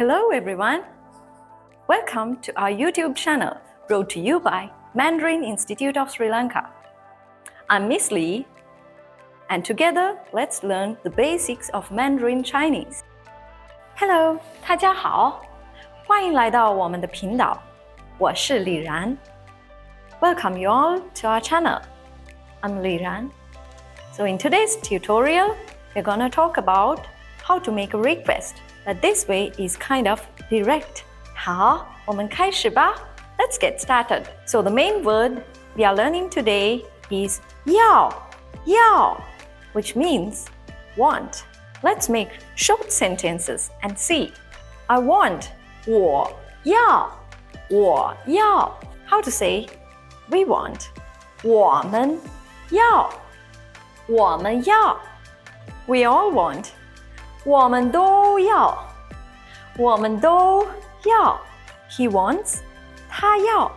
Hello everyone. Welcome to our YouTube channel brought to you by Mandarin Institute of Sri Lanka. I'm Miss Lee, and together let's learn the basics of Mandarin Chinese. Hello, 大家好，欢迎来到我们的频道，我是李然。Welcome you all to our channel. I'm Li Ran. So in today's tutorial, we're gonna talk about how to make a request. But this way is kind of direct. 好，我们开始吧。Let's get started. So the main word we are learning today is 要, which means want. Let's make short sentences and see. I want, 我要. How to say we want? 我们要. We all want. 我们都要. He wants. 他要.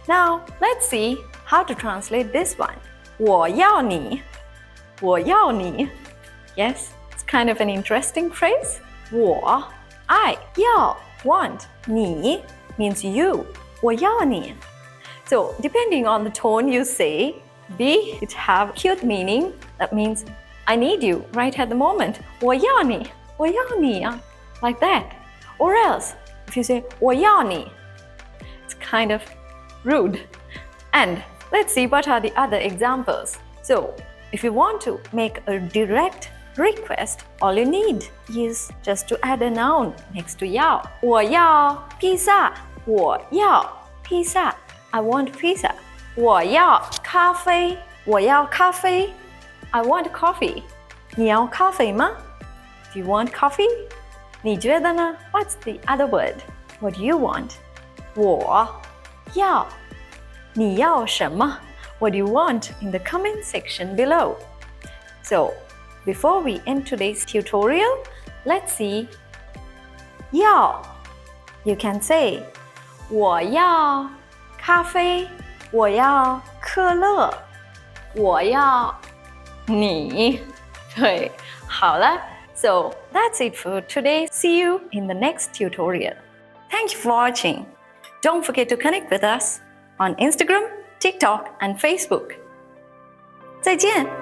Now, let's see how to translate this one. 我要你. Yes, it's kind of an interesting phrase. 我, I, 要, want, 你 means you. 我要你. So, depending on the tone you say, it have cute meaning. That means I need you right at the moment. 我要你 like that. Or else, if you say 我要你, it's kind of rude. And let's see what are the other examples. So, if you want to make a direct request, all you need is just to add a noun next to 要. 我要披萨. I want pizza. 我要咖啡. I want coffee. 你要咖啡吗? Do you want coffee? 你觉得呢? What's the other word? What do you want? 我要. 你要什么? What do you want in the comment section below? So, before we end today's tutorial, let's see 要. You can say 我要咖啡. 我要可乐. 我要你. 对，好了。So that's it for today. See you in the next tutorial. Thank you for watching. Don't forget to connect with us on Instagram, TikTok, and Facebook. 再见。